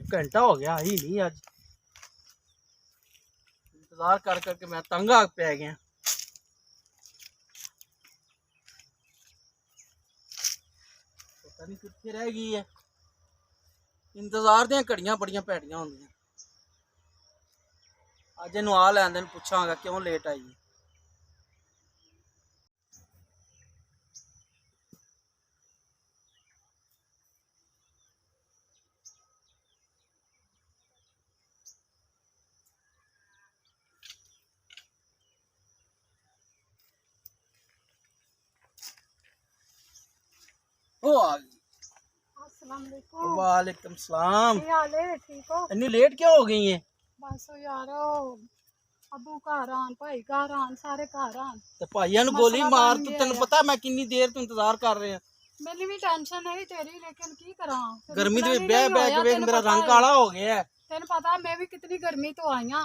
घंटा हो गया ही नहीं। अज इंतजार कर करके मैं तंग आ पै गया। पता नहीं कितने रह गई है। इंतजार दी घड़ियां बड़ियां भैड़ियां होंदियां। अज इनू आ लैन देन, पुछांगा क्यों लेट आई है। ओ आ गई। वालेकुम सलाम। ठीक हो? इतनी लेट क्यों हो गई है? बस यार अबू घर आन, भाई घर आन, सारे घर आन। ते भाइया नु गोली मार तू। तेन पता मैं किन्नी देर तो इंतजार कर रहे हैं। मेरी भी टेंशन है तेरी, लेकिन की करा। गर्मी दे बह बह के वेख मेरा रंग काला हो गया है। तेन पता मैं भी कितनी गर्मी तो आई हां।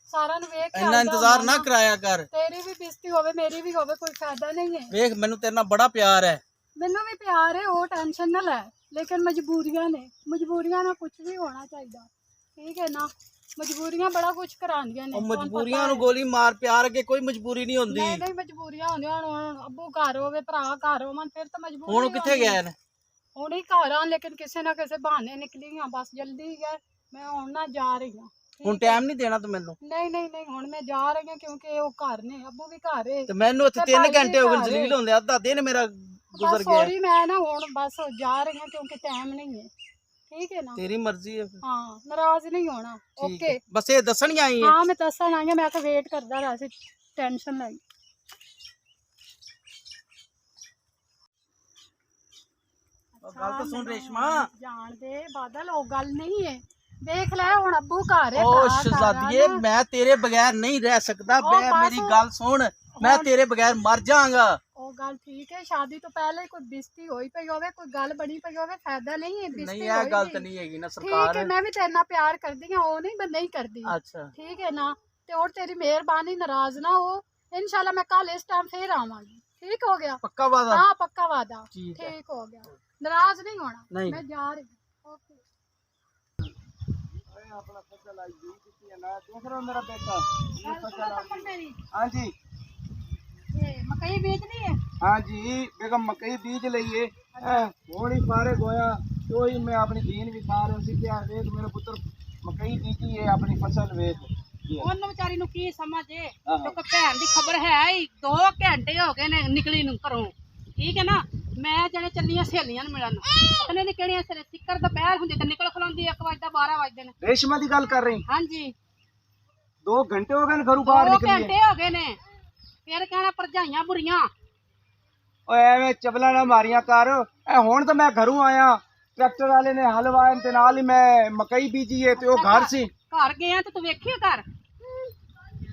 सारा नु वेख के इतना इंतजार ना कराया कर। तेरी भी बेइज्जती होवे, मेरी भी होवे, कोई फायदा नहीं है। वेख मैनू तेरे नाल बड़ा प्यार है। मैनू भी प्यार है, वो टेंशन ना ले। लेकिन मजबूरियां ने, मजबूरियां ना कुछ भी होना चाहिए। ठीक है ना, मजबूरियां बड़ा कुछ करांदियां ने। मजबूरियां नु गोली मार, प्यार के कोई मजबूरी नहीं होंदी। नहीं मजबूरियां होंदियां। हुण अब्बू घर होवे, भरा घर होवन, फिर तो मजबूरी हुण किथे गए ने? हुण ही घर आन, लेकिन किसी ना किसी बहाने निकली हां। बस जल्दी गए, मैं हुण ना जा रही हां। हुण टाइम नहीं देना तू मैनू? नहीं हुण मैं जा रही हां, क्योंकि वो घर ने, अब्बू भी घर है। ते मैनू इत्थे 3 घंटे हो गए जलील होंदे। आधा दिन मेरा गुजर गया। सॉरी, मैं ना हुण बस जा रही हां, क्योंकि टाइम नहीं है। ठीक है ना, तेरी मर्जी है। हाँ, नाराज नहीं होना। ओके, बस ये दसन ही आई है। हाँ मैं दसन आई, मैं तो वेट करदा रहा सी, टेंशन लगी। गल तो सुन रेशमा, जान दे बादल, वो गल नहीं है। देख ले हुण अब्बू घर है। ओ शहजादिए, मैं तेरे बगैर नहीं रह सकता। मेरी गल सुन, मैं तेरे बगैर मर जाऊंगा। ओ गल ठीक है, शादी तो पहले कोई बेइज्जती होई पई होवे, कोई गल बनी पई होवे, फायदा नहीं है। नहीं है गल तो नहीं हैगी ना सरकार। ठीक है, मैं भी तेरे नाल प्यार करदी हां, ओ नहीं मैं नहीं करदी। अच्छा ठीक है ना, ते और तेरी मेहरबानी, नाराज ना हो। इंशाल्लाह मैं कल इस टाइम फिर आवांगी। ठीक हो गया? पक्का वादा? हाँ पक्का वादा। ठीक हो गया, नाराज नहीं होना। नहीं। मैं जा रही हूं। ओके। अपना फसल आई जी किसी है ना, देख रहे हो मेरा बेटा ये फसल मेरी हां जी, ये मकई बेचनी है। हाँ जी बेगम मकई बीज लईए। होनी सारे गोया तो ही मैं अपनी दीन भी खा रहा सी। क्या देख मेरे पुत्र मकई बीजी है, अपनी फसल वेच। ਉਹਨੂੰ ਵਿਚਾਰੀ ਨੂੰ ਕੀ ਸਮਝੇ, ਕਿਉਂਕਿ ਭੈਣ ਦੀ ਖਬਰ ਹੈ ਹੀ 2 ਘੰਟੇ ਹੋ ਗਏ ਨੇ ਨਿਕਲੀ ਨੂੰ ਘਰੋਂ। ਠੀਕ ਹੈ ਨਾ, ਮੈਂ ਜਣੇ ਚੱਲੀਆਂ ਸਹੇਲੀਆਂ ਨੂੰ ਮਿਲਣ। ਉਹਨੇ ਦੀ ਕਿਹੜੀਆਂ ਸਿੱਕਰ ਦੁਪਹਿਰ ਹੁੰਦੀ ਤੇ ਨਿਕਲ ਖਲੋਂਦੀ 1 ਵਜੇ 12 ਵਜੇ ਨੇ। रेशमा की गल कर रही? ਹਾਂਜੀ 2 घंटे हो गए घरों बाहर 2 निकली ਘੰਟੇ ਹੋ ਗਏ ਨੇ। ਫਿਰ ਕਹਿਣਾ ਭਰਜਾਈਆਂ ਬੁਰੀਆਂ। ओए एवें चबला ना मारियां कर। हुण तो मैं घरों आया, ट्रैक्टर वाले ने हल वाए ते नाल ही मैं मकई बीजी है ते ओ घर सी। ਘਰ ਗਏ ਆ ਤੇ ਤੂੰ ਵੇਖੀ ਘਰ?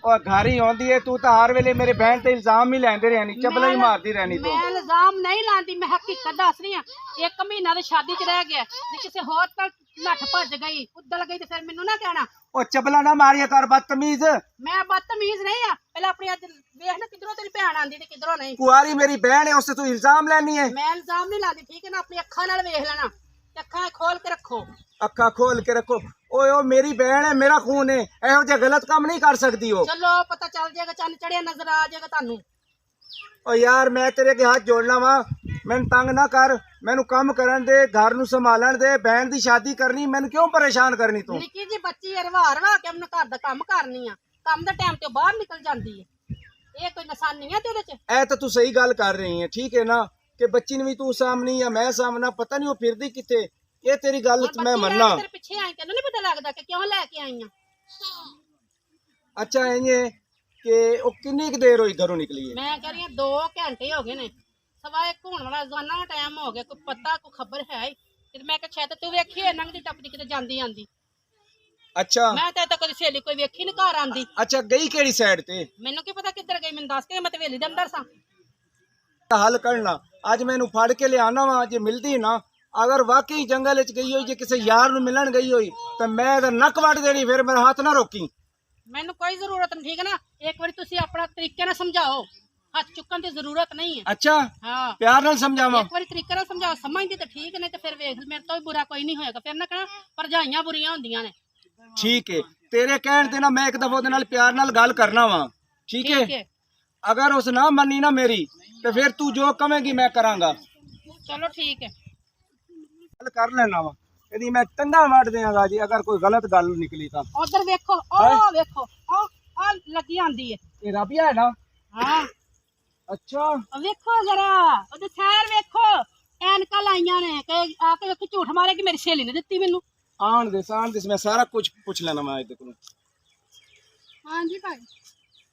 और घर ही आंदी है तू तो हर वेले मेरे बहन ते इल्जाम ही लैंदे रहनी, चबला ही मारदी रहनी। तू मैं इल्जाम नहीं लाती, मैं हकीकत दस रही हां। 1 महीना तो शादी च रह गया, जे किसी होर तक नठ भज गई, उदल गई, तो फिर मैनू ना कहना ओ चबला ना मारिया कर बदतमीज। मैं बदतमीज नहीं हां। पहले अपनी अज वेख ना, किधरों तेरी भैन आंदी ते किधरों नहीं। कुआरी मेरी बहन है, उससे तू इल्जाम लेनी है? मैं इल्जाम नहीं लाती। ठीक है ना, अपनी अखां नाल वेख लेना, अखां खोल के रखो। अखा खोल के रखो। ओए ओ मेरी बहन है, मेरा खून है, एहो जे गलत काम नहीं कर सकती हो। चलो पता चल जाएगा, चंद चढ़िया नजर आ जाएगा तानू। ओ यार मैं तेरे के हाथ जोड़ना वा, मैनू तंग ना कर, मैनू काम करन दे, घर नू संभालन दे, बहन दी शादी करनी, मैनू क्यों परेशान करनी तू? निक्की जी बच्ची है, रवा रवा के अपने घर दा काम करनी आ, काम दा टाइम ते बाहर निकल जांदी है। ये कोई निशानी है तेरे च? ए तो तू सही गल कर रही है, ठीक है ना, कि बच्ची ने भी तू सामनी या मैं सामना, पता नहीं वो फिरदी किथे। ये तेरी गल मैं मन्ना। तेरे पीछे आई, तेनू नहीं पता लगदा कि क्यों लेके आई हां? अच्छा इंजे कि ओ किन्नी क देर होई घरों निकली है? मैं कह रही हूं 2 घंटे हो गए ने, सवा 1 होने वाला, रोजाना टाइम हो गया, कोई पता कोई खबर है ही ते मैं कहा शायद तू वेखी है नंगदी टपदी किते जांदी आंदी। अच्छा मैं तो कदी सहेली कोई वेखी नहीं घर आंदी। अच्छा गई केड़ी साइड ते? मैनू की पता किधर गई, मैनू दस के मैं हवेली दे अंदर सा। हल करना अज मैनू फड़ के ले आना वा, जे मिलदी ना, अगर वाकई जंगल च गई हुई, जे किसी यार नू मिलन गई हुई तो मैं नक वट देनी, फिर मेरा हाथ ना रोकी। मैनू कोई जरूरत नहीं। ठीक है ना, एक बार तुसी अपना तरीके ना समझाओ। ਹੱਥ ਚੁੱਕਣ ਦੀ ਜ਼ਰੂਰਤ ਨਹੀਂ ਹੈ। ਅੱਛਾ ਹਾਂ ਪਿਆਰ ਨਾਲ ਸਮਝਾਵਾਂ। ਇੱਕ ਵਾਰੀ ਤਰੀਕੇ ਨਾਲ ਸਮਝਾਓ, ਸਮਝਦੀ ਤਾਂ ਠੀਕ ਨੇ, ਤੇ ਫਿਰ ਵੇਖ ਮੇਰੇ ਤੋਂ ਵੀ ਬੁਰਾ ਕੋਈ ਨਹੀਂ ਹੋਏਗਾ। ਫਿਰ ਨਾ ਕਹਿਣਾ ਭਰਜਾਈਆਂ ਬੁਰੀਆਂ ਹੁੰਦੀਆਂ ਨੇ। ਠੀਕ ਹੈ ਤੇਰੇ ਕਹਿਣ ਤੇ ਨਾ ਮੈਂ ਇੱਕ ਦਫਾ ਉਹਦੇ ਨਾਲ ਪਿਆਰ ਨਾਲ ਗੱਲ ਕਰਨਾ ਵਾ। ਠੀਕ ਹੈ ਅਗਰ ਉਸ ਨਾ ਮੰਨੀ ਨਾ ਮੇਰੀ ਤੇ ਫਿਰ ਤੂੰ ਜੋ ਕਹੇਂਗੀ ਮੈਂ ਕਰਾਂਗਾ। ਚਲੋ ਠੀਕ ਹੈ। ਗੱਲ ਕਰ ਲੈਣਾ ਵਾ ਇਹਦੀ ਮੈਂ ਟੰਗਾ ਵੱਢ ਦਿਆਂਗਾ ਜੀ ਅਗਰ ਕੋਈ ਗਲਤ ਗੱਲ ਨਿਕਲੀ ਤਾਂ। ਉਧਰ ਵੇਖੋ, ਉਹ ਵੇਖੋ, ਉਹ ਲੱਗੀ ਆਂਦੀ ਹੈ। ਇਹ ਰਾਬੀਆ ਹੈ ਨਾ? ਹਾਂ ਅੱਛਾ ਉਹ ਵੇਖੋ ਜਰਾ ਉਹਦੇ ਸੈਰ ਵੇਖੋ, ਐਨਕਾਂ ਲਾਈਆਂ ਨੇ ਕਿ ਆ ਕੇ ਵੇਖੋ ਝੂਠ ਮਾਰੇ ਕਿ ਮੇਰੀ ਸਹੇਲੀ ਨੇ ਦਿੱਤੀ ਮੈਨੂੰ। ਆਣ ਦੇ ਮੈਂ ਸਾਰਾ ਕੁਝ ਪੁੱਛ ਲੈਣਾ ਮੈਂ ਇਹਦੇ ਕੋਲੋਂ। ਹਾਂਜੀ ਭਾਈ।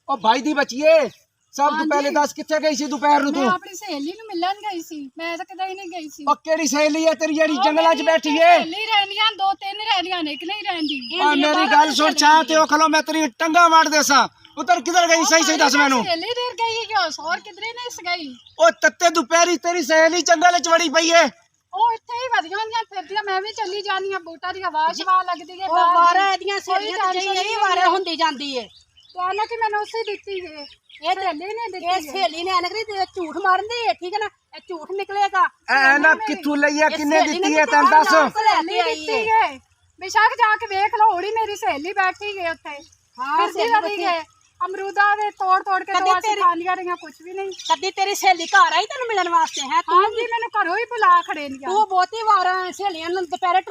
ਉਹ ਭਾਈ ਦੀ ਬੱਚੀਏ ਸਭ ਤੋਂ ਪਹਿਲੇ ਦੱਸ ਕਿੱਥੇ ਗਈ ਸੀ ਦੁਪਹਿਰ ਨੂੰ ਮੈਂ ਤੂੰ? ਆਪਣੀ ਸਹੇਲੀ ਨੂੰ ਮਿਲਣ ਗਈ ਸੀ। ਮੈਂ ਤਾਂ ਕਦੇ ਨਹੀਂ ਗਈ ਸੀ। ਉਹ ਕਿਹੜੀ ਸਹੇਲੀ ਹੈ ਤੇਰੀ ਜਿਹੜੀ ਜੰਗਲਾਂ 'ਚ ਬੈਠੀ ਏ? ਸਹੇਲੀ ਰਹਿੰਦੀਆਂ ਦੋ ਤਿੰਨ ਰਹਿੰਦੀਆਂ ਨੇ, ਇੱਕ ਨਹੀਂ ਰਹਿੰਦੀ। ਆ ਮੇਰੀ ਗੱਲ ਸੁਣ ਛਾਂ ਤੇ ਉਹ ਖਲੋ ਮੈਂ ਤੇਰੀ ਟੰਗਾ ਮਾਰ ਦੇਸਾਂ। ਉਧਰ ਕਿਧਰ ਗਈ ਸਹੀ ਦੱਸ ਮੈਨੂੰ। ਸਹੇਲੀ ਦੇਰ ਗਈ ਜੋ ਹੋਰ ਕਿਧਰੇ ਨਹੀਂ ਗਈ। ਉਹ ਤੱਤੇ ਦੁਪਹਿਰੀ ਤੇਰੀ ਸਹੇਲੀ ਜੰਗਲ 'ਚ ਵੜੀ ਪਈ ਏ। ਉਹ ਇੱਥੇ ਹੀ ਵਧੀਆਂ ਹੁੰਦੀਆਂ ਫਿਰਦੀਆਂ, ਮੈਂ ਵੀ ਚੱਲੀ ਜਾਨੀ ਆ। ਬੂਟਾ ਦੀ ਹਵਾ ਸ਼ਵਾ ਲੱਗਦੀ ਹੈ ਉਹ ਵਾਰਾ ਇਹਦੀਆਂ ਸਹੇਲੀਆਂ ਤੇ ਜਿਹੜੀ ਵਾਰਾ ਹੁੰਦੀ ਜਾਂਦੀ ਏ। ਕਹਿੰਦਾ ਕਿ ਮੈਨੂੰ ਉਸੇ ਦਿੱਤੀ ਜੇ। ਇਹ ਸਹੇਲੀ ਨੇ ਦਿੱਤੀ। ਇਹ ਸਹੇਲੀ ਨੇ ਐਨਕ ਨਹੀਂ ਝੂਠ ਮਾਰਦੀ ਹੈ, ਠੀਕ ਹੈ ਨਾ? ਇਹ ਝੂਠ ਨਿਕਲੇਗਾ। ਐ ਨਾ ਕਿੱਥੋਂ ਲਈ ਆ ਕਿੰਨੇ ਦਿੱਤੀ ਏ ਤੈਨੂੰ ਦੱਸ। ਸਹੇਲੀ ਦਿੱਤੀ ਹੈ ਬੇਸ਼ੱਕ ਜਾ ਕੇ ਵੇਖ ਲਓ। ਹੋੜੀ ਮੇਰੀ ਸਹੇਲੀ ਬੈਠੀ ਗਏ ਉੱਥੇ। ਹਾਂ ਸਹੇਲੀ ਗਏ ਅਮਰੂਦਾ ਦੇ ਤੋੜ ਤੋੜ ਕੇ ਦੋ ਅਸੀਂ ਖਾਲੀਆਂ ਰਹੀਆਂ, ਕੁਝ ਵੀ ਨਹੀਂ। ਕਦੀ ਤੇਰੀ ਸਹੇਲੀ ਘਰ ਆਈ ਤੈਨੂੰ ਮਿਲਣ ਵਾਸਤੇ? ਹੈ ਤੂੰ ਹਾਂਜੀ ਮੈਨੂੰ ਘਰੋਂ ਹੀ ਬੁਲਾ ਖੜੇ ਨਹੀਂ। ਤੂੰ ਬਹੁਤੀ ਵਾਰ ਸਹੇਲੀਆਂ ਨੂੰ ਦੁਪਹਿਰੇ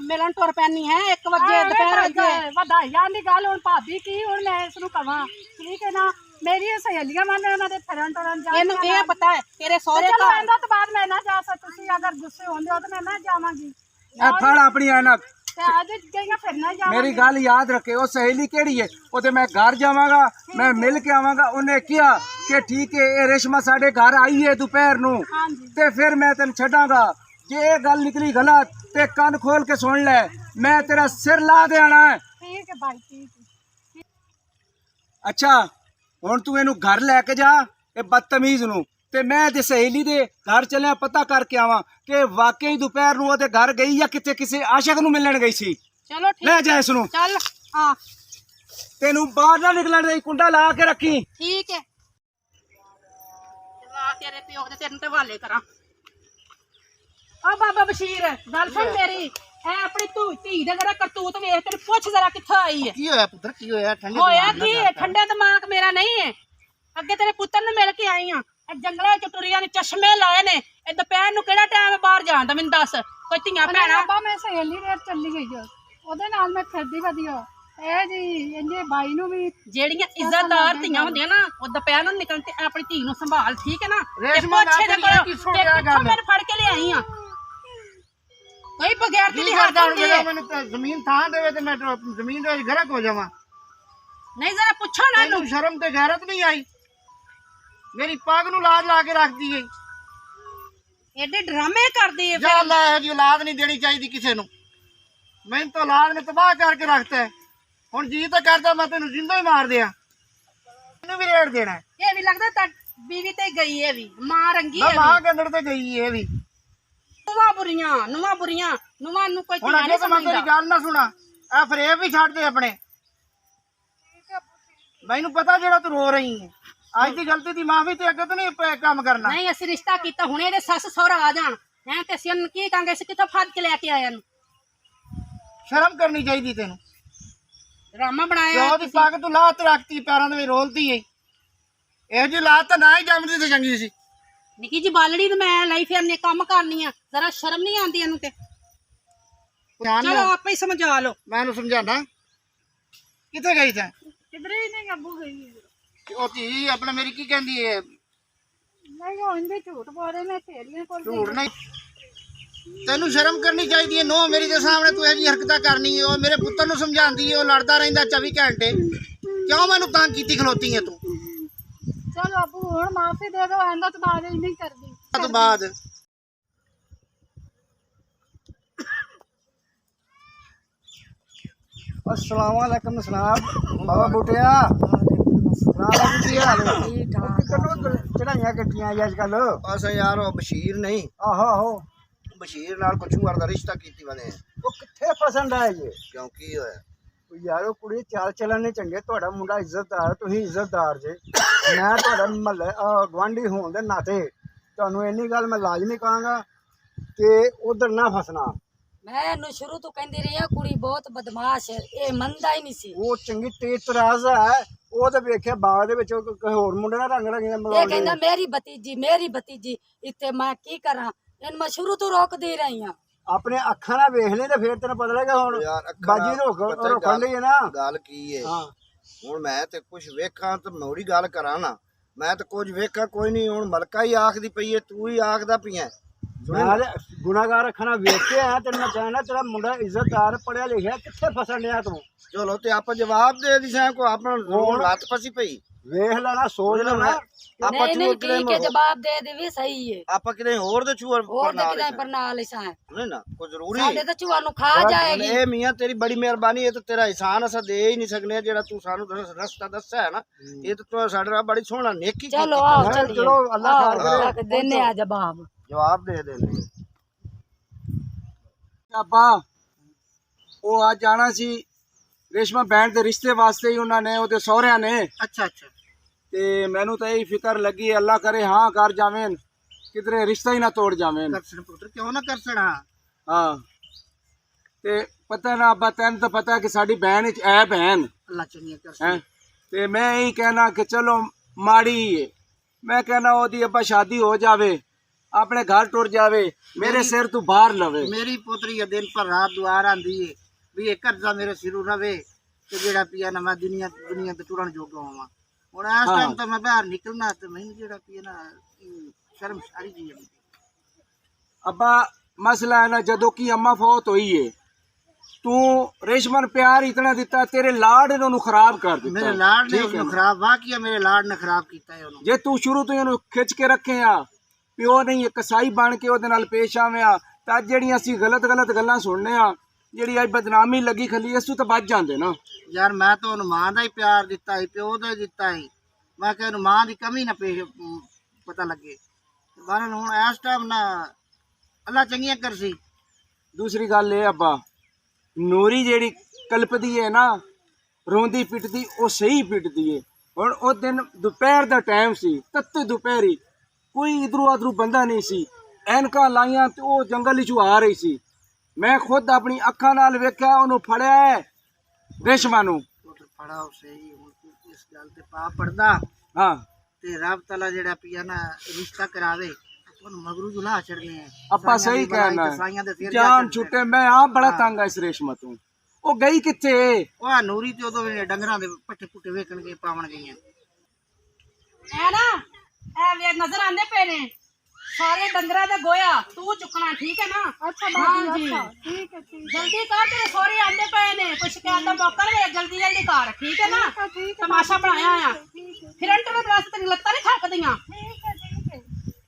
ਮਿਲਣ ਤੁਰ ਪੈਣੀ ਹੈ 1 ਵਜੇ ਦੁਪਹਿਰ ਵਧਾਈਆਂ ਦੀ ਗੱਲ। ਹੁਣ ਭਾਬੀ ਕੀ ਹੁਣ ਮੈਂ ਇਸ ਨੂੰ ਕਵਾਂ? ਠੀਕ ਹੈ ਨਾ, ਮੇਰੀਆਂ ਸਹੇਲੀਆਂ ਮੰਨ ਉਹਨਾਂ ਦੇ ਫਿਰਨ ਤੁਰਨ ਜਾ। ਇਹਨੂੰ ਇਹ ਪਤਾ ਹੈ ਤੇਰੇ ਸਹੁਰੇ ਚਲੋ ਘਰ ਇਹਦਾ ਤੋਂ ਬਾਅਦ ਮੈਂ ਨਾ ਜਾ ਸਕ। ਤੁਸੀਂ ਅਗਰ ਗੁੱਸੇ ਹੁੰਦੇ ਹੋ ਤਾਂ ਮੈਂ ਨਾ ਜਾਵਾਂਗੀ। ਐ ਫੜ ਆਪਣੀ ਐਨਕ। ਤੇ ਅੱਜ ਗਈਆਂ ਫਿਰ ਨਾ ਜਾਵਾਂਗੀ। ਮੇਰੀ ਗੱਲ ਯਾਦ ਰੱਖੇ ਉਹ ਸਹੇਲੀ ਕਿਹੜੀ ਏ? ਉਹਦੇ ਮੈਂ ਘਰ ਜਾਵਾਂਗਾ, ਮੈਂ ਮਿਲ ਕੇ ਆਵਾਂਗਾ। ਉਹਨੇ ਕਿਹਾ ਕਿ ਠੀਕ ਹੈ ਇਹ ਰੇਸ਼ਮਾ ਸਾਡੇ ਘਰ ਆਈ ਹੈ ਦੁਪਹਿਰ ਨੂੰ ਹਾਂਜੀ ਤੇ ਫਿਰ ਮੈਂ ਤੈਨੂੰ ਛੱਡਾਂਗਾ। ਜੇ ਇਹ ਗੱਲ ਨਿਕਲੀ ਗਲਤ ਤੇ ਕੰਨ ਖੋਲ ਕੇ ਸੁਣ ਲੈ, ਮੈਂ ਤੇਰਾ ਸਿਰ ਲਾ ਦੇਣਾ ਹੈ। ਠੀਕ ਹੈ ਭਾਈ ਠੀਕ ਹੈ। ਅੱਛਾ ਹੁਣ ਤੂੰ ਇਹਨੂੰ ਘਰ ਲੈ ਕੇ ਜਾ ਇਹ ਬਦਤਮੀਜ਼ ਨੂੰ, ਤੇ ਮੈਂ ਤੇ ਸਹੇਲੀ ਦੇ ਘਰ ਚੱਲਿਆ ਪਤਾ ਕਰਕੇ ਆਵਾਂ ਕਿ ਵਾਕਈ ਦੁਪਹਿਰ ਨੂੰ ਉਹਦੇ ਘਰ ਗਈ ਜਾਂ ਕਿਤੇ ਕਿਸੇ ਆਸ਼ਿਕ ਨੂੰ ਮਿਲਣ ਗਈ ਸੀ। ਚਲੋ ਠੀਕ ਲੈ ਜਾ ਇਸ ਨੂੰ। ਚੱਲ ਹਾਂ ਤੈਨੂੰ ਬਾਹਰ ਨਾ ਨਿਕਲਣ ਦੇ, ਕੁੰਡਾ ਲਾ ਕੇ ਰੱਖੀ। ਠੀਕ ਹੈ। ਚਲਾ ਤੇਰੇ ਪਿਓ ਦੇ ਤੈਨੂੰ ਤੇ ਹਵਾਲੇ ਕਰਾਂ। ਆ ਬਾਬਾ ਬਸ਼ੀਰ ਗੱਲ ਸੁਣ ਮੇਰੀ। ਐ ਆਪਣੀ ਧੀ ਦਾ ਜਰਾ ਕਰਤੂਤ ਵੇਖ, ਤੈਨੂੰ ਪੁੱਛ ਜਰਾ ਕਿੱਥੋਂ ਆਈ ਹੈ। ਕੀ ਹੋਇਆ ਪੁੱਤਰ? ਕੀ ਹੋਇਆ? ਠੰਡੇ ਹੋਇਆ ਕੀ ਹੈ? ਠੰਡੇ ਦਿਮਾਗ ਮੇਰਾ ਨਹੀਂ ਹੈ। ਅੱਗੇ ਤੇਰੇ ਪੁੱਤਰ ਨੂੰ ਮਿਲ ਕੇ ਆਈ ਆ। ਇਹ ਜੰਗਲਾਂ ਚ ਟੁਰੀਆਂ ਨੇ, ਚਸ਼ਮੇ ਲਾਏ ਨੇ। ਇਹ ਦੁਪਹਿਰ ਨੂੰ ਕਿਹੜਾ ਟਾਈਮ ਬਾਹਰ ਜਾਣ ਦਾ ਮੈਨੂੰ ਦੱਸ। ਕੋਈ ਧੀਆਂ ਭੈਣਾਂ ਬਾਬਾ ਮੈਂ ਸਹੇਲੀ ਦੇ ਚੱਲੀ ਗਈ ਜੋ ਉਹਦੇ ਨਾਲ ਮੈਂ ਫਿਰਦੀ ਵਧੀਆ। ਇਹ ਜੀ ਇਹਦੇ ਬਾਈ ਨੂੰ ਵੀ ਜਿਹੜੀਆਂ ਇੱਜ਼ਤਦਾਰ ਧੀਆਂ ਹੁੰਦੀਆਂ ਨਾ ਉਹ ਦੁਪਹਿਰ ਨੂੰ ਨਿਕਲਣ ਤੇ ਆਪਣੀ ਧੀ ਨੂੰ ਸੰਭਾਲ, ਠੀਕ ਹੈ ਨਾ? ਰੇਸ਼ਮਾ ਪੁੱਛ ਇਹਦੇ ਮੈਂ ਕੋਲੋਂ, ਕੀ ਸੁਣ ਤੇ ਰਿਹਾ ਪਿੱਛੋਂ ਗੱਲ? ਮੈਨੂੰ ਫੜ ਕੇ ਲਿਆਈ ਆ। ਕੋਈ ਬਗੈਰ ਕੀ ਦੀ ਹੱਥ ਕਰਦਾ ਹੁਣ ਹੁੰਦੀ ਜਦੋਂ ਹੈ। ਮੈਨੂੰ ਤਾਂ ਜ਼ਮੀਨ ਥਾਂ ਦੇਵੇ ਤੇ ਮੈਂ ਜ਼ਮੀਨ ਦੇ ਵਿੱਚ ਗਰਕ ਹੋ ਜਾਵਾਂ। ਨਹੀਂ ਜਰਾ ਪੁੱਛੋ ਨਾ ਇਹਨੂੰ। ਤੈਨੂੰ ਸ਼ਰਮ ਤੇ ਗੈਰਤ ਨਹੀਂ ਆਈ? ਮੇਰੀ ਪੱਗ ਨੂੰ ਲਾਜ ਲਾ ਕੇ ਰੱਖਦੀ ਏ। ਐਡੇ ਡਰਾਮੇ ਕਰਦੀ ਹੈ। ਜਾ ਅੱਲਾ ਇਹੋ ਜਿਹੀ ਔਲਾਦ ਨਹੀਂ ਦੇਣੀ ਚਾਹੀਦੀ ਕਿਸੇ ਨੂੰ। ਮੈਨੂੰ ਤਾਂ ਔਲਾਦ ਨੇ ਤਬਾਹ ਕਰਕੇ ਰੱਖਤਾ ਹੈ। ਹੁਣ ਜੀ ਤਾਂ ਕਰਦਾ ਮੈਂ ਤੈਨੂੰ ਜਿੰਦਾ ਹੀ ਮਾਰ ਦਿਆਂ। ਇਹਨੂੰ ਵੀ ਰੇੜ ਦੇਣਾ। ਇਹ ਵੀ ਲੱਗਦਾ ਤਾਂ ਬੀਵੀ ਤੇ ਗਈ ਹੈ ਵੀ ਮਾਂ ਰੰਗੀ ਮੈਂ ਹੈ। ਮਾਂ ਕੰਦੜ ਤੇ ਗਈ ਇਹ ਵੀ। ਨੂੰਹਾਂ ਬੁਰੀਆਂ ਨੂੰਹਾਂ ਨੂੰ ਕੋਈ ਹੁਣ ਧੀਆਂ ਅੱਗੇ ਨਹੀਂ ਤਾਂ ਮੈਂ ਤੇਰੀ ਸਮਝਦਾ। ਗੱਲ ਨਾ ਸੁਣਾ। ਇਹ ਫਰੇਬ ਵੀ ਛੱਡ ਦੇ ਆਪਣੇ। ਮੈਨੂੰ ਪਤਾ ਜਿਹੜਾ ਤੂੰ ਰੋ ਰਹੀ ਹੈ। ਅੱਜ ਦੀ ਗਲਤੀ ਦੀ ਮਾਫੀ ਤੇ ਅੱਗੇ ਤੋਂ ਨਹੀਂ ਕੰਮ ਕਰਨਾ। ਨਹੀਂ ਅਸੀਂ ਰਿਸ਼ਤਾ ਕੀਤਾ ਹੁਣੇ ਇਹਦੇ ਸੱਸ ਸਹੁਰਾ ਆ ਜਾਣ ਹੈ ਤੇ ਅਸੀਂ ਉਹਨੂੰ ਕੀ ਕਹਾਂਗੇ? ਅਸੀਂ ਕਿੱਥੋਂ ਫੱਦ ਕੇ ਲੈ ਕੇ ਆਇਆ ਨੂੰ? ਸ਼ਰਮ ਕਰਨੀ ਚਾਹੀਦੀ ਤੈਨੂੰ। ਡਰਾਮਾ ਬਣਾਇਆ ਪਿਓ ਦੀ ਪੱਗ ਤੂੰ ਲਾਹ ਤੇ ਰੱਖਤੀ, ਪੈਰਾਂ ਦੇ ਵਿੱਚ ਰੋਲਦੀ ਏ। ਇਹੋ ਜਿਹੀ ਲਾਤ ਤਾਂ ਨਾ ਹੀ ਜੰਮਦੀ ਤੇ ਚੰਗੀ ਸੀ। ਨਿੱਕੀ ਜੀ ਬਾਲੜੀ ਨੂੰ ਮੈਂ ਲਈ ਫਿਰਨੀ, ਕੰਮ ਕਰਨੀ ਆ। ਜ਼ਰਾ ਸ਼ਰਮ ਨਹੀਂ ਆਉਂਦੀ ਇਹਨੂੰ ਤੇ। ਚਲੋ ਆਪੇ ਹੀ ਸਮਝਾ ਲਓ। ਮੈਂ ਇਹਨੂੰ ਸਮਝਾਣਾ। ਕਿੱਥੇ ਗਈ ਤੈਂ? ਕਿਧਰੇ ਹੀ ਨਹੀਂ ਅੱਬੂ ਗਈ। ਉਹ ਧੀ ਆਪਣਾ ਮੇਰੀ ਕੀ ਕਹਿੰਦੀ ਏ? ਨਹੀਂ ਹੁੰਦੇ ਝੂਠ ਬੋਲੇ ਨੇ ਸਹੇਲੀਆਂ ਕੋਲ। ਝੂਠ ਨਹੀਂ। ਤੈਨੂੰ ਸ਼ਰਮ ਕਰਨੀ ਚਾਹੀਦੀ ਏ। ਨੋ ਮੇਰੀ ਦੇ ਸਾਹਮਣੇ ਤੂੰ ਇਹੋ ਜਿਹੀ ਹਰਕਤਾਂ ਕਰਨੀ ਏ। ਉਹ ਮੇਰੇ ਪੁੱਤਰ ਨੂੰ ਸਮਝਾਉਂਦੀ ਏ, ਉਹ ਲੜਦਾ ਰਹਿੰਦਾ 24 ਘੰਟੇ। ਕਿਉਂ ਮੈਨੂੰ ਤੰਗ ਕੀਤੀ ਖਲੋਤੀ ਏ ਤੂੰ? ਚਲੋ ਅੱਬੂ ਹੁਣ ਮਾਫੀ ਦੇ ਦਿਓ। ਆਂਦਾ ਤਾਂ ਬਾਅਦ ਨਹੀਂ ਕਰਦੀ। ਉਸ ਤੋਂ ਬਾਅਦ अस्सलाम वालेकुम जनाब। बाबा बूटिया चढ़ाइया कट्टियां अजकल। ਅਸਾਂ ਯਾਰ ਉਹ ਬਸ਼ੀਰ ਨਹੀਂ, आहो आहो ਬਸ਼ੀਰ ਨਾਲ ਕਛੂਰ ਦਾ ਰਿਸ਼ਤਾ ਕੀਤੀ ਬਣੇ। वो किथे पसंद आए जी? ਕਿਉਂ ਕੀ ਹੋਇਆ? ਯਾਰੋ ਕੁੜੀ ਚਾਲ ਚੱਲਣ ਨੇ ਚੰਗੇ, ਤੁਹਾਡਾ ਮੁੰਡਾ ਇੱਜ਼ਤਦਾਰ, ਤੁਸੀਂ ਇੱਜ਼ਤਦਾਰ ਜੇ। ਮੈਂ ਤੁਹਾਡਾ ਮਹੱਲੇ ਗੁਆਂਢੀ ਹੋਣ ਦੇ ਨਾਤੇ ਤੁਹਾਨੂੰ ਇੰਨੀ ਗੱਲ ਮੈਂ ਲਾਜ਼ਮੀ ਕਹਾਂਗਾ ਕਿ ਉਧਰ ਨਾ ਫਸਣਾ। ਮੈਂ ਇਹਨੂੰ ਸ਼ੁਰੂ ਤੋਂ ਕਹਿੰਦੀ ਰਹੀ ਆ ਕੁੜੀ ਬਹੁਤ ਬਦਮਾਸ਼ ਹੈ, ਇਹ ਮੰਨਦਾ ਹੀ ਨਹੀਂ ਸੀ। ਉਹ ਚੰਗੀ ਤੇਜ਼ ਤਰਾਜ਼ ਹੈ, ਉਹ ਤਾਂ ਵੇਖਿਆ ਬਾਗ ਦੇ ਵਿੱਚ ਕਿਸੇ ਹੋਰ ਮੁੰਡੇ ਨਾਲ ਰੰਗ ਰੰਗੀਆਂ ਇਹ ਮਿਲਾਉਂਦੇ। ਕਹਿੰਦਾ ਮੇਰੀ ਭਤੀਜੀ ਇੱਥੇ ਮੈਂ ਕੀ ਕਰਾਂ, ਇਹਨੂੰ ਮੈਂ ਸ਼ੁਰੂ ਤੋਂ ਰੋਕਦੀ ਰਹੀ ਆ। ਆਪਣੇ ਅੱਖਾਂ ਨਾਲ ਵੇਖ ਲੈ ਤੇ ਫਿਰ ਤੈਨੂੰ ਪਤਾ ਲੱਗਾ। ਹੁਣ ਬਾਜੀ ਰੋਕਣ ਲਈ ਹੈ ਨਾ ਗੱਲ ਕੀ ਹੈ। ਹਾਂ ਹੁਣ ਮੈਂ ਤੇ ਕੁਝ ਵੇਖਾਂ ਤੇ ਮੋੜੀ ਗੱਲ ਕਰਾਂ ਨਾ, ਮੈਂ ਤੇ ਕੁਝ ਵੇਖਾਂ ਕੋਈ ਨਹੀਂ। ਹੁਣ ਮਲਕਾ ਹੀ ਆਖਦੀ ਪਈ ਹੈ, ਤੂੰ ਹੀ ਆਖਦਾ ਪਈਆਂ। ਮੈਂ ਗੁਨਾਹਗਾਰ ਅੱਖਾਂ ਨਾਲ ਵੇਖ ਕੇ ਆਇਆ, ਤੈਨੂੰ ਮੈਂ ਕਹਿਣਾ ਤੇਰਾ ਮੁੰਡਾ ਇੱਜ਼ਤਦਾਰ ਪੜਿਆ ਲਿਖਿਆ, ਕਿੱਥੇ ਫਸਣ ਡਿਆ ਤੂੰ? ਚਲੋ ਤੇ ਆਪਾਂ ਜਵਾਬ ਦੇ ਦੀ ਸਾਂ ਕੋ ਆਪਣਾ ਹੁਣ ਲੱਤ ਫਸੀ ਪਈ। ਵੇਖ ਲੈਣਾ, ਸੋਚ ਲੈਣਾ। ਆਪਾਂ ਨਹੀਂ ਠੀਕ ਹੈ, ਜਵਾਬ ਦੇ ਦੇਵੀ ਸਹੀ ਹੈ। ਆਪਾਂ ਕਿਤੇ ਹੋਰ ਦੇ ਚੂਰ ਹੋਰ ਤੇ ਕਿਤੇ ਪਰਨਾਲ ਇਸਾਂ ਨਹੀਂ ਨਾ ਕੋਈ ਜ਼ਰੂਰੀ ਸਾਡੇ ਤਾਂ ਚੂਰ ਨੂੰ ਖਾ ਜਾਏਗੀ। ਇਹ ਮੀਆਂ ਤੇਰੀ ਬੜੀ ਮਿਹਰਬਾਨੀ, ਇਹ ਤਾਂ ਤੇਰਾ ਇਹਸਾਨ ਅਸਾਂ ਦੇ ਹੀ ਨਹੀਂ ਸਕਨੇ। ਜਿਹੜਾ ਤੂੰ ਸਾਨੂੰ ਰਸਤਾ ਦੱਸਿਆ ਹੈ ਨਾ, ਇਹ ਤਾਂ ਤੂੰ ਸਾਡੇ ਨਾਲ ਬੜੀ ਸੋਹਣਾ ਨੇਕੀ ਚਲੋ ਆਓ ਚੱਲੀਏ, ਚਲੋ ਅੱਲਾ ਖੈਰ ਕਰੇ। ਦੇਨੇ ਆ ਜਵਾਬ ਦੇ ਦੇ। ਆਪਾਂ ਉਹ ਅੱਜ ਜਾਣਾ ਸੀ ਰੇਸ਼ਮਾ ਬੈਂਡ ਦੇ ਰਿਸ਼ਤੇ ਵਾਸਤੇ ਹੀ, ਉਹਨਾਂ ਨੇ ਉਹਦੇ ਸਹੁਰਿਆਂ ਨੇ। ਅੱਛਾ ਤੇ ਮੈਨੂੰ ਤਾਂ ਇਹ ਫਿਕਰ ਲੱਗੀ, ਅੱਲਾ ਕਰੇ ਹਾਂ ਕਰ ਜਾਵੇਂ, ਕਿਧਰੇ ਰਿਸ਼ਤਾ ਹੀ ਨਾ ਤੋੜ ਜਾਵੇਂ। ਕਰਸਣ ਪੁੱਤਰ ਕਿਉਂ ਨਾ ਕਰਸਣਾ। ਹਾਂ ਤੇ ਪਤਾ ਨਾ ਅੱਬਾ, ਤੈਨੂੰ ਤਾਂ ਪਤਾ ਕਿ ਸਾਡੀ ਭੈਣ ਵਿੱਚ ਐਬ ਹੈਨ ਅੱਲਾ ਚੰਗੀਆਂ ਹੈ। ਕਰਸਣ। ਤੇ ਮੈਂ ਇਹੀ ਕਹਿਣਾ ਕਿ ਚਲੋ ਮਾੜੀ ਹੈ, ਮੈਂ ਕਹਿਣਾ ਉਹਦੀ ਅੱਬਾ ਸ਼ਾਦੀ ਹੋ ਜਾਵੇ, ਆਪਣੇ ਘਰ ਟੁਰ ਜਾਵੇ, ਮੇਰੇ ਸਿਰ ਤੋਂ ਬਾਹਰ ਲਵੇ। ਮੇਰੀ ਪੁੱਤਰੀ ਦਿਨ ਪਰ ਰਾਤ ਦੁਆ ਆਂਦੀ ਏ ਵੀ ਇਹ ਕਰਜ਼ਾ ਮੇਰੇ ਸਿਰੋਂ ਰਵੇ ਤੇ ਜਿਹੜਾ ਪਿਆ ਨਾ ਮੈਂ ਦੁਨੀਆ ਤੇ ਟੁਰਨ ਜੋਗਾ ਹੋਵਾਂ। ਹੁਣ ਇਸ ਟਾਈਮ ਤਾਂ ਮੈਂ ਬਾਹਰ ਨਿਕਲਣਾ ਤੇ ਮੈਨੂੰ ਜਿਹੜਾ ਪਿਆ ਨਾ ਸ਼ਰਮ ਸਾਰੀ ਜੀ ਆਉਂਦੀ। ਅੱਬਾ ਮਸਲਾ ਹੈ ਨਾ, ਜਦੋਂ ਕੀ ਅੰਮਾ ਫੌਤ ਹੋਈ ਏ, ਤੂੰ ਰੇਸ਼ਮਨ ਪਿਆਰ ਇਤਨਾ ਦਿੱਤਾ, ਤੇਰੇ ਲਾਡ ਨੇ ਉਹਨੂੰ ਖਰਾਬ ਕਰ ਦਿੱਤਾ। ਮੇਰੇ ਲਾਡ ਨੇ ਉਹਨੂੰ ਖਰਾਬ ਵਾਕਿਆ ਮੇਰੇ ਲਾਡ ਨੇ ਖਰਾਬ ਕੀਤਾ ਹੈ ਉਹਨੂੰ। ਜੇ ਤੂੰ ਸ਼ੁਰੂ ਤੋਂ ਹੀ ਉਹਨੂੰ ਖਿੱਚ ਕੇ ਰੱਖੇ ਆ, ਪਿਓ ਨਹੀਂ ਕਸਾਈ ਬਣ ਕੇ ਉਹਦੇ ਨਾਲ ਪੇਸ਼ ਆਵਿਆ, ਤਾਂ ਜਿਹੜੀਆਂ ਅਸੀਂ ਗਲਤ ਗੱਲਾਂ ਸੁਣਨੇ ਆ, ਜਿਹੜੀ ਅੱਜ ਬਦਨਾਮੀ ਲੱਗੀ ਖਲੀ, ਇਸ ਤੋਂ ਤਾਂ ਬਚ ਜਾਂਦੇ ਨਾ। ਯਾਰ ਮੈਂ ਤਾਂ ਉਹਨੂੰ ਮਾਂ ਦਾ ਹੀ ਪਿਆਰ ਦਿੱਤਾ ਸੀ, ਪਿਓ ਦਾ ਹੀ ਦਿੱਤਾ ਸੀ। ਮੈਂ ਕਿਹਾ ਉਹਨੂੰ ਮਾਂ ਦੀ ਕਮੀ ਨਾ ਪਤਾ ਲੱਗੇ। ਬਾਰਨ ਹੁਣ ਇਸ ਟਾਈਮ ਨਾ ਅੱਲਾ ਚੰਗੀਆਂ ਕਰਸੀ। ਦੂਸਰੀ ਗੱਲ ਇਹ ਅੱਬਾ, ਨੂਰੀ ਜਿਹੜੀ ਕਲਪਦੀ ਹੈ ਨਾ, ਰੋਂਦੀ ਪਿੱਟਦੀ, ਉਹ ਸਹੀ ਪਿੱਟਦੀ ਹੈ। ਹੁਣ ਉਹ ਦਿਨ ਦੁਪਹਿਰ ਦਾ ਟਾਈਮ ਸੀ, ਤੱਤੇ ਦੁਪਹਿਰੀ, ਕੋਈ ਇਧਰੋਂ ਉਧਰੋਂ ਬੰਦਾ ਨਹੀਂ ਸੀ, ਐਨਕਾਂ ਲਾਈਆਂ ਤੇ ਉਹ ਜੰਗਲ ਵਿੱਚੋਂ ਆ ਰਹੀ ਸੀ। ਮੈਂ ਖੁਦ ਆਪਣੀ ਅੱਖਾਂ ਨਾਲ ਵੇਖਿਆ, ਉਹਨੂੰ ਫੜਿਆ ਹੈ ਰੇਸ਼ਮਾ ਨੂੰ। ਫੜਾ ਸਹੀ, ਹੁਣ ਤੂੰ ਇਸ ਗੱਲ ਤੇ ਪਾ ਪੜਦਾ ਹਾਂ ਤੇ ਰੱਬ ਤਾਲਾ ਜਿਹੜਾ ਪਿਆ ਨਾ ਰਿਸ਼ਤਾ ਕਰਾਵੇ, ਉਹਨੂੰ ਮਗਰੂ ਜੁਲਾ ਛੜਨੇ ਆ। ਆਪਾਂ ਸਹੀ ਕਹਿਣਾ, ਜਾਨ ਛੁੱਟੇ। ਮੈਂ ਆਪ ਬੜਾ ਤੰਗ ਆ ਇਸ ਰੇਸ਼ਮਾ ਤੋਂ। ਉਹ ਗਈ ਕਿੱਥੇ? ਉਹ ਨੂਰੀ ਤੇ ਉਦੋਂ ਡੰਗਰਾਂ ਦੇ ਪੱਠੇ ਪੁੱਟੇ ਵੇਖਣ ਗਏ, ਪਾਵਣ ਗਈਆਂ। ਐ ਨਾ ਐ ਵੇ ਨਜ਼ਰ ਆਂਦੇ ਪਏ ਨੇ ਸਾਰੇ ਡੰਗਰਾਂ ਦੇ ਗੋਇਆ, ਤੂੰ ਚੁੱਕਣਾ, ਠੀਕ ਹੈ ਨਾ? ਅੱਛਾ ਹਾਂਜੀ ਠੀਕ ਹੈ ਠੀਕ ਜਲਦੀ ਕਰ, ਤੇਰੇ ਸਹੁਰੇ ਆਂਦੇ ਪਏ ਨੇ, ਕੋਈ ਸ਼ਿਕਾਇਤ ਦਾ ਮੌਕਾ ਨਹੀਂ, ਜਲਦੀ ਕਰ, ਠੀਕ ਹੈ ਨਾ? ਤਮਾਸ਼ਾ ਬਣਾਇਆ ਆ, ਫਿਰੰਟ ਦੇ ਬਲਾਸ ਤੇਰੀ ਲੱਤਾਂ ਨਹੀਂ ਥੱਕਦੀਆਂ।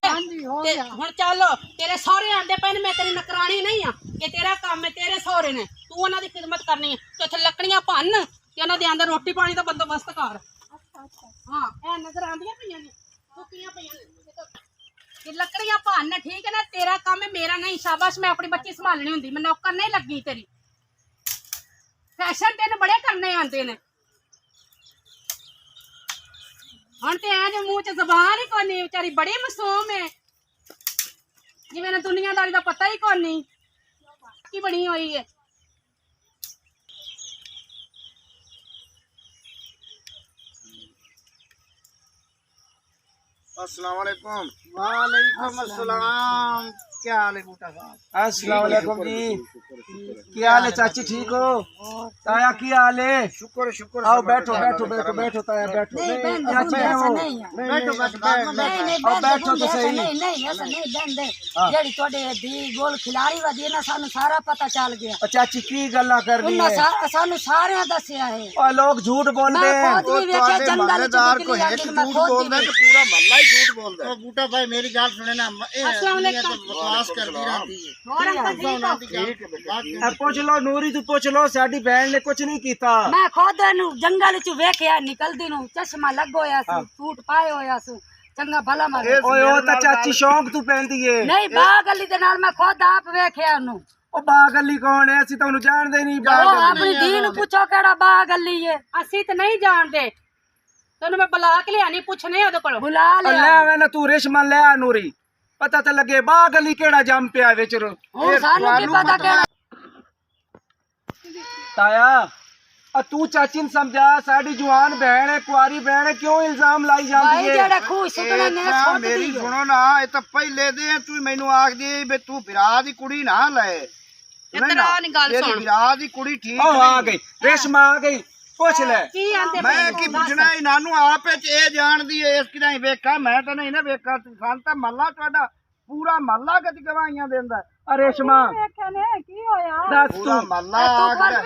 ਹਾਂਜੀ ਹੋ ਤੇ ਗਿਆ। ਹੁਣ ਚੱਲ, ਤੇਰੇ ਸਹੁਰੇ ਆਂਦੇ ਪਏ ਨੇ, ਮੈਂ ਤੇਰੀ ਨਕਰਾਣੀ ਨਹੀਂ ਆ, ਇਹ ਤੇਰਾ ਕੰਮ ਹੈ, ਤੇਰੇ ਸਹੁਰੇ ਨੇ, ਤੂੰ ਉਹਨਾਂ ਦੀ ਖਿਦਮਤ ਕਰਨੀ ਹੈ। ਤੇ ਉੱਥੇ ਲੱਕੜੀਆਂ ਭੰਨ ਤੇ ਉਹਨਾਂ ਦੇ ਅੰਦਰ ਰੋਟੀ ਪਾਣੀ ਦਾ ਬੰਦੋਬਸਤ ਕਰ। ਹਾਂ ਇਹ ਨਜ਼ਰ ਆਉਂਦੀਆਂ ਪਈਆਂ ਨੇ, ਸੁੱਕੀਆਂ ਪਈਆਂ ਨੇ, ਇਹ ਲੱਕੜੀਆਂ ਭੰਨ, ਠੀਕ ਹੈ ਨਾ? ਤੇਰਾ ਕੰਮ ਹੈ, ਮੇਰਾ ਨਹੀਂ। ਸ਼ਾਬਾਸ਼, ਮੈਂ ਆਪਣੀ ਬੱਚੀ ਸੰਭਾਲਣੀ ਹੁੰਦੀ, ਮੈਂ ਨੌਕਰ ਨਹੀਂ ਲੱਗੀ ਤੇਰੀ। ਫੈਸ਼ਨ ਤੈਨੂੰ ਬੜੇ ਕਰਨੇ ਆਉਂਦੇ ਨੇ। ਹੁਣ ਤੇ ਐ ਜੇ ਮੂੰਹ 'ਚ ਜ਼ਬਾਨ ਹੀ ਕੋਈ ਨਹੀਂ, ਵਿਚਾਰੀ ਬੜੀ ਮਾਸੂਮ ਹੈ, ਜਿਵੇਂ ਨਾ ਦੁਨੀਆਦਾਰੀ ਦਾ ਪਤਾ ਹੀ ਕੋਈ ਨਹੀਂ ਕੀ ਬਣੀ ਹੋਈ ਹੈ। अस्सलाम वालेकुम। वालेकुम अस्सलाम। क्या हाल है बूटा साहब? अस्सलाम वालेकुम जी, क्या हाल है चाची? ठीक हो? ताया की हाल है? शुक्र शुक्र। आओ बैठो बैठो बैठो बैठो ताया बैठो। चाची आओ, बैठो बैठो बैठो तो सही। ਜਿਹੜੀ ਤੁਹਾਡੇ ਦੀ ਗੋਲ ਖਿਲਾੜੀ ਵਧੀ ਨਾ, ਸਾਨੂੰ ਸਾਰਾ ਪਤਾ ਚੱਲ ਗਿਆ। चाची की गल्ला कर रही है? ਸਾਨੂੰ ਸਾਰਿਆਂ ਦੱਸਿਆ ਹੈ। और लोग झूठ बोलते हैं। महल्लेदार को है कि झूठ बोल रहे, पूरा मोहल्ला ही झूठ बोल रहा है। बूटा भाई मेरी गाल सुने ना, बकवास करती रहती है। पूछ लो नूरी, तू पूछ लो, साडी बहन ने कुछ नहीं किया। ਮੈਂ ਖੁਦ ਨੂੰ ਜੰਗਲ ਚ ਵੇਖਿਆ ਨਿਕਲਦੀ ਨੂੰ, ਚਸ਼ਮਾ ਲੱਗ ਹੋਇਆ ਸੀ, ਸੂਟ ਪਾਏ ਹੋਇਆ ਸੀ, ਚੰਗਾ ਭਲਾ ਮਾਰੇ। ओए ओ ता चाची शौक तू पहनदी है। ਨਹੀਂ ਬਾਹ ਗਲੀ ਦੇ ਨਾਲ ਮੈਂ ਖੁਦ ਆਪ ਵੇਖਿਆ ਉਹਨੂੰ। ਉਹ ਬਾਗ ਅਲੀ ਕੌਣ ਹੈ? ਅਸੀਂ ਤੁਹਾਨੂੰ ਜਾਣਦੇ ਨਹੀਂ। ਬਾਗ ਉਹ ਅਲੀ ਆਪਣੀ ਧੀ ਨੂੰ ਪੁੱਛੋ ਕਿਹੜਾ ਬਾਗ ਗੱਲੀ ਏ। ਅਸੀਂ ਤੇ ਨਹੀਂ ਜਾਣਦੇ, ਤੈਨੂੰ ਮੈਂ ਬੁਲਾ ਕੇ ਲਿਆਣੀ, ਪੁੱਛਨੇ ਉਹਦੇ ਕੋਲ। ਬੁਲਾ ਲੈ ਲਿਆ ਵੇ ਨਾ ਤੂੰ ਰੇਸ਼ਮਾ ਲੈ ਆ ਨੂਰੀ, ਪਤਾ ਤਾਂ ਲੱਗੇ ਬਾਗ ਅਲੀ ਕਿਹੜਾ ਜੰਮ ਪਿਆ ਵਿੱਚ। ਹੁਣ ਸਾਨੂੰ ਕੀ ਪਤਾ ਕਿਹੜਾ। ਤਾਇਆ ਆ ਤੂੰ ਚਾਚੀ ਨੂੰ ਸਮਝਾ, ਸਾਡੀ ਜਵਾਨ ਭੈਣ ਹੈ, ਕੁਆਰੀ ਭੈਣ ਹੈ, ਕਿਉਂ ਇਲਜ਼ਾਮ ਲਾਈ ਭਾਈ ਜਾਂਦੀ ਹੈ? ਜਿਹੜੇ ਖੂਹ ਸੁੱਟਣੇ ਨੇ ਸੁੱਟ ਮੇਰੀ ਦੀ ਸੁਣੋ ਨਾ, ਇਹ ਤਾਂ ਪਹਿਲੇ ਦੇ ਤੂੰ ਮੈਨੂੰ ਆਖਦੀ ਵੀ ਤੂੰ ਵਿਰਾਹ ਦੀ ਕੁੜੀ ਨਾ ਲੈ। ਇੱਧਰ ਆ ਨੀ ਗੱਲ ਸੁਣ। ਵਿਰਾਹ ਦੀ ਕੁੜੀ ਠੀਕ ਉਹ ਆ ਨਹੀਂ। ਗਈ ਰੇਸ਼ਮਾ ਆ ਗਈ, ਪੁੱਛ ਲੈ। ਕੀ ਆਂਦੇ ਮੈਂ ਕੀ ਪੁੱਛਣਾ, ਇਹਨਾਂ ਨੂੰ ਆਪੇ ਚ ਇਹ ਜਾਣਦੀ ਏ, ਇਸ ਕਿਦਾਂ ਹੀ ਵੇਖਾ, ਮੈਂ ਤਾਂ ਨਹੀਂ ਨਾ ਵੇਖਾ। ਤੂੰ ਸਾਨੂੰ ਤਾਂ ਮਹੱਲਾ ਤੁਹਾਡਾ ਪੂਰਾ ਮਹੱਲਾ ਕਦੀ ਗਵਾਹੀਆਂ ਦਿੰਦਾ। ਆ ਰੇਸ਼ਮਾ ਵੇਖਿਆ ਨੇ ਕੀ ਹੋਇਆ। ਦੱਸ ਪੂਰਾ ਤੂੰ ਮਹੱਲਾ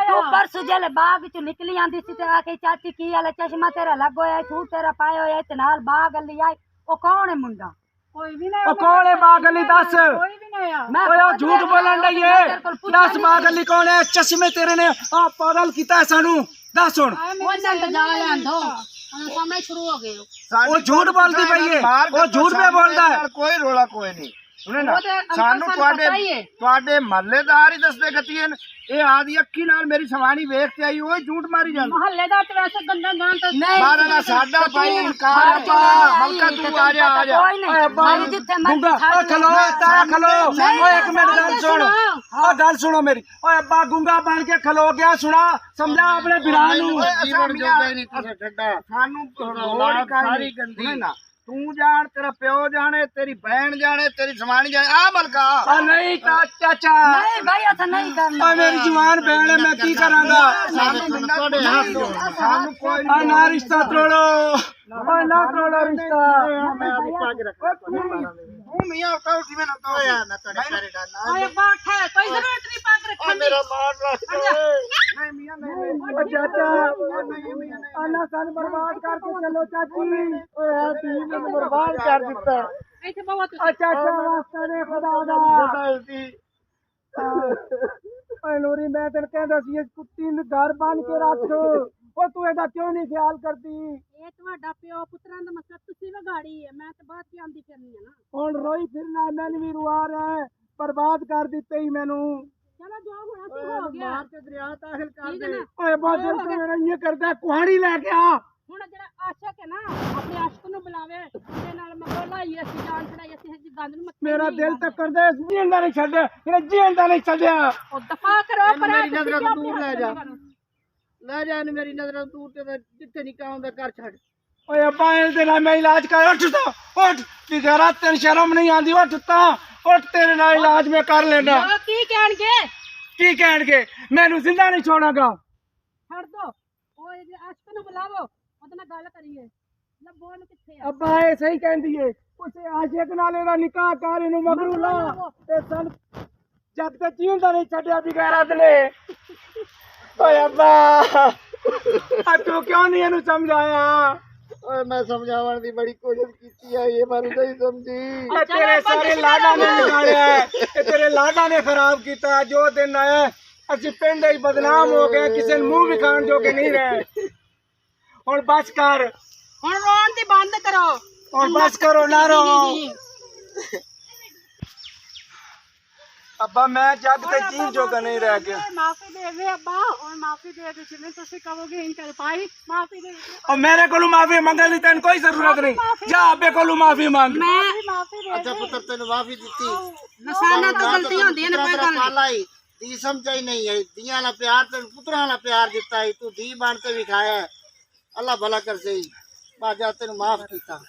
ਤੂੰ ਪਰਸੋਂ ਜਲੇ ਬਾਗ ਚ ਨਿਕਲੀ ਆਂਦੀ ਸੀ ਤੇ ਆ ਕੇ ਚਾਚੀ ਕੀ ਵਾਲਾ ਚਸ਼ਮਾ ਤੇਰਾ ਲੱਗ ਹੋਇਆ, ਛੂਟ ਤੇਰਾ ਪਾਇਆ ਹੋਇਆ ਤੇ ਨਾਲ ਬਾਗ ਗੱਲੀ ਆਈ। ਉਹ ਕੌਣ ਹੈ ਮੁੰਡਾ? ਕੋਈ ਵੀ ਨਹੀਂ। ਉਹ ਕੌਣ ਹੈ ਬਾਗ ਅਲੀ? ਦੱਸ। ਕੋਈ ਵੀ ਨਹੀਂ ਆ। ਮੈਂ ਓਏ ਉਹ ਝੂਠ ਬੋਲਣ ਡਈ ਏ। ਦੱਸ ਬਾਗ ਅਲੀ ਕੌਣ ਹੈ? ਚਸ਼ਮੇ ਤੇਰੇ ਨੇ ਆ ਪਾਗਲ ਕੀਤਾ ਸਾਨੂੰ। ਦੱਸ ਹੁਣ। ਉਹਨਾਂ ਨੂੰ ਜਾ ਲੈਣ ਦੋ, ਉਹਨਾਂ ਸਾਹਮਣੇ ਸ਼ੁਰੂ ਹੋ ਗਏ ਹੋ। ਉਹ ਝੂਠ ਬੋਲਦੀ ਪਈ ਏ, ਉਹ ਝੂਠ ਪਿਆ ਬੋਲਦਾ ਹੈ। ਕੋਈ ਰੋਲਾ ਕੋਈ ਨਹੀਂ। ਸੁਣੇ ਨਾ, ਉਹ ਤੇ ਅੰਕਲ ਸਾਨੂੰ ਸਾਨੂੰ ਪਤਾ ਹੀ ਏ। ਤੁਹਾਡੇ ਮਹੱਲੇਦਾਰ ਹੀ ਦੱਸਦੇ ਗਤੀਏ ਇਹ ਆਦੀ ਅੱਖੀ ਨਾਲ ਮੇਰੀ ਸਵਾਣੀ ਵੇਖ ਕੇ ਆਈ, ਉਹ ਝੂਠ ਮਾਰੀ ਜਾਂਦਾ। ਮਹੱਲੇਦਾਰ ਤੇ ਵੈਸੇ ਗੰਦਾ ਗਾਂ ਤਾਂ ਬਾਰਾ ਨਾ ਸਾਡਾ ਭਾਈ ਇਨਕਾਰ ਮਲਕਾ ਤੂੰ ਆ ਜਾ ਆ ਜਾ। ਕੋਈ ਨਹੀਂ। ਮਾਰੀ ਜਿੱਥੇ ਗੁੰਗਾ ਮਰਜ਼ੀ ਓ ਖਲੋ, ਤਾਇਆ ਖਲੋ। ਓਏ ਇੱਕ ਮਿੰਟ ਗੱਲ ਸੁਣ, ਓ ਗੱਲ ਸੁਣੋ ਮੇਰੀ। ਓਏ ਅੱਬਾ ਗੁੰਗਾ ਬਣ ਕੇ ਖਲੋ ਗਿਆ, ਸੁਣਾ ਸਮਝਾ ਆਪਣੇ ਵੀਰਾਂ ਨੂੰ। ਜੀਵਨ ਜੋਗਾ ਹੀ ਨਹੀਂ ਤੁਸੀਂ ਛੱਡਾ ਸਾਨੂੰ ਹੋਰ ਸਾਰੀ ਗੰਦੀ ਨਾ। ਤੂੰ ਜਾਣ, ਤੇਰਾ ਪਿਓ ਜਾਣੇ, ਤੇਰੀ ਭੈਣ ਜਾਣੇ, ਤੇਰੀ ਸਵਾਣੀ ਜਾਣੇ। ਆ ਮਲਕਾ ਆ ਨਹੀਂ ਚਾਚਾ, ਨਹੀਂ ਭਾਈ ਅਸਾਂ ਨਹੀਂ ਕਰਨਾ। ਓਏ ਮੇਰੀ ਜਵਾਨ ਭੈਣ ਹੈ, ਮੈਂ ਕੀ ਕਰਾਂਗਾ? ਸਾਨੂੰ ਕੋਈ ਆ ਨਾ ਰਿਸ਼ਤਾ ਤੋੜੋ, ਓਏ ਨਾ ਤੋੜੋ ਰਿਸ਼ਤਾ। ਮੈਂ ਆਪੀ ਪੱਗ ਰੱਖਾਂ। ਤੂੰ ਮੀਆਂ ਉਤਾਰ ਕਿਵੇਂ ਨਾ ਤੋਇਆ, ਮੈਂ ਤੁਹਾਡੇ ਘਰੇ ਡਾਲਣਾ। ਓਏ ਬਾਠ ਹੈ, ਕੋਈ ਜ਼ਰੂਰਤ ਨਹੀਂ ਪੱਗ ਰੱਖਣ ਦੀ। ਮੇਰਾ ਮਾਰ ਰੱਖ ਨਹੀਂ ਮੀਆਂ ਨਹੀਂ। ਓ ਚਾਚਾ ਆ ਨਾ ਸਾਨੂੰ ਬਰਬਾਦ ਕਰਕੇ ਚਲੋ ਚਾਚੀ। ਓਏ ਆ ਤੀ ਮੈਨੂੰ ਬਰਬਾਦ ਕਰ ਦਿੱਤਾ। ਇੱਥੇ ਬਾਬਾ ਆ ਤੁਸੀਂ ਚਾਚਾ ਵਾਸਤੇ ਨੇ ਖੁਦਾ ਦਾ। ਗਲਤੀ ਓਏ ਨੂਰੀ ਮੈਂ ਤੈਨੂੰ ਕਹਿੰਦਾ ਸੀ, ਇਸ ਕੁੱਤੀ ਨੂੰ ਘਰ ਬੰਨ ਕੇ ਰੱਖ। ਉਹ ਤੂੰ ਇਹਦਾ ਕਿਉਂ ਨਹੀਂ ਖਿਆਲ ਕਰਦੀ? ਇਹ ਤੁਹਾਡਾ ਪਿਓ ਪੁੱਤਰਾਂ ਦਾ ਮਸਲਾ ਤੁਸੀਂ ਵਿਗਾੜੀ ਹੈ, ਮੈਂ ਤਾਂ ਬਾਅਦ ਚ ਆਂਦੀ ਫਿਰਨੀ ਹੈ ਨਾ। ਹੁਣ ਰੋਈ ਫਿਰਨਾ, ਮੈਨੂੰ ਵੀ ਰੁਆ ਰਿਹਾ ਹੈ। ਬਰਬਾਦ ਕਰ ਦਿੱਤੇ ਹੀ ਮੈਨੂੰ। ਚਲੋ ਜੋ ਹੋਣਾ ਸੀ ਹੋ ਗਿਆ। ਮਾਰ ਕੇ ਦਰਿਆ ਦਾਖਲ ਕਰ ਠੀਕ ਹੈ ਦੇ। ਨਾ। ਓਏ ਬਾਦਲ ਤੂੰ ਮੇਰਾ ਇਹ ਕਰਦਾ, ਕੁਹਾੜੀ ਲੈ ਕੇ ਆ। ਹੁਣ ਜਿਹੜਾ ਆਸ਼ਕ ਹੈ ਨਾ, ਆਪਣੇ ਆਸ਼ਕ ਨੂੰ ਬੁਲਾਵੇ, ਉਹਦੇ ਨਾਲ ਮਗੋਲਾ ਹੀ ਅਸੀਂ ਜਾਨ ਛੜਾਈ, ਅਸੀਂ ਇਸ ਗੰਦ ਨੂੰ ਮੱਥੇ ਮੇਰਾ ਨਹੀਂ ਦਿਲ ਲਾਉਂਦੇ। ਤਾਂ ਕਰਦਾ ਇਸ ਜੀਂਦਾ ਨਹੀਂ ਛੱਡਿਆ, ਇਹਨੇ ਜੀਂਦਾ ਨਹੀਂ ਛੱਡਿਆ। ਉਹ ਦਫਾ ਕਰੋ ਪਰ ਮੇਰੀ ਨਜ਼ਰਾਂ ਤੋਂ ਦੂਰ ਲੈ ਜਾ। ਲੈ ਜਾ ਇਹਨੂੰ ਮੇਰੀ ਨਜ਼ਰਾਂ ਤੋਂ ਦੂਰ, ਤੇ ਜਿੱਥੇ ਨਿਕਾ ਹੁੰਦਾ ਘਰ ਛੱਡ। ਓਏ ਅੱਬਾ ਇਹਦੇ ਨਾਲ ਮੈਂ ਇਲਾਜ ਕਰ। ਉੱਠ ਤਾਂ ਉੱਠ, ਕੀ ਕਰਾਂ? ਤੈਨੂੰ ਸ਼ਰਮ ਨਹੀਂ ਆਉਂਦੀ? ਉੱਠ ਤਾਂ ਉੱਠ, ਤੇਰੇ ਨਾਲ ਇਲਾਜ ਮੈਂ ਕਰ ਲੈਣਾ। ਉਹ ਕੀ ਕਹਿਣਗੇ? ਕੀ ਕਹਿਣਗੇ? ਮੈਨੂੰ ਜ਼ਿੰਦਾ ਨਹੀਂ ਛੋੜਾਂਗਾ। ਛੱਡ ਦੋ, ਉਹ ਇਹਦੇ ਆਸ਼ਕ ਨੂੰ ਬੁਲਾਵੋ, ਉਹਦੇ ਨਾਲ ਗੱਲ ਕਰੀਏ। ਲੱਭੋ ਇਹਨੂੰ ਕਿੱਥੇ ਆ। ਅੱਬਾ ਇਹ ਸਹੀ ਕਹਿੰਦੀ ਏ, ਉਸੇ ਆਸ਼ਿਕ ਨਾਲ ਇਹਦਾ ਨਿਕਾਹ ਕਰ, ਇਹਨੂੰ ਮਗਰੂ ਲਾ। ਤੇ ਸਨ ਜਦ ਤੱਕ ਜੀਂਦਾ ਨਹੀਂ ਛੱਡਿਆ ਬਗੈਰਤ ਨੇ। ਓਏ ਅੱਬਾ ਆ ਤੂੰ ਕਿਉਂ ਨਹੀਂ ਇਹਨੂੰ ਸਮਝਾਇਆ? ਓਏ ਮੈਂ ਸਮਝਾਉਣ ਦੀ ਬੜੀ ਕੋਸ਼ਿਸ਼ ਕੀਤੀ ਆ, ਇਹ ਮੈਨੂੰ ਨਹੀਂ ਸਮਝੀ। ਇਹ ਤੇਰੇ ਸਾਰੇ ਲਾਡਾਂ ਨੇ ਵਿਗਾੜਿਆ ਹੈ, ਇਹ ਤੇਰੇ ਲਾਡਾਂ ਨੇ ਖਰਾਬ ਕੀਤਾ। ਜੋ ਦਿਨ ਆਇਆ ਅਸੀਂ ਪਿੰਡ ਹੀ ਬਦਨਾਮ ਹੋ ਗਏ, ਕਿਸੇ ਨੂੰ ਮੂੰਹ ਵਿਖਾਣ ਜੋਗੇ ਨਹੀਂ ਰਹੇ। ਹੁਣ ਬਸ ਕਰ, ਹੁਣ ਰੋਣ ਦੀ ਬੰਦ ਕਰੋ। ਹੁਣ ਬਸ ਕਰੋ, ਨਾ ਰੋ। ਅੱਬਾ ਮੈਂ ਜੱਗ ਤੇ ਜੀਣ ਜੋਗਾ ਨਹੀਂ ਰਹਿ ਗਿਆ। ਮਾਫੀ ਦੇ ਦੇ ਅੱਬਾ, ਹੁਣ ਮਾਫੀ ਦੇ ਦੇ, ਜਿਵੇਂ ਤੁਸੀਂ ਕਹੋਗੇ ਇਨ ਕਰ ਭਾਈ ਮਾਫੀ ਦੇ ਦੇ। और मेरे को माफी मंगने की तेन कोई जरूरत नहीं। जा अबे को माफी मांग। ਮੈਂ ਮਾਫੀ ਦੇ ਅੱਛਾ ਪੁੱਤਰ ਤੈਨੂੰ ਮਾਫੀ ਦਿੱਤੀ। ਨਸਾਨਾ ਤੋਂ ਗਲਤੀਆਂ ਹੁੰਦੀਆਂ ਨੇ, ਕੋਈ ਗੱਲ ਨਹੀਂ। ਪਾਲਾ ਹੀ ਦੀ ਸਮਝਾ ਹੀ ਨਹੀਂ ਹੈ। ਧੀਆਂ ਨਾਲ ਪਿਆਰ ਤੇ ਪੁੱਤਰਾਂ ਨਾਲ ਪਿਆਰ ਦਿੱਤਾ ਹੈ, ਤੂੰ ਧੀ ਬਣ ਕੇ ਵਿਖਾਇਆ। ਅੱਲਾ ਭਲਾ ਕਰ ਸਹੀ ਬਾਜਾ ਤੈਨੂੰ ਮਾਫ ਕੀਤਾ।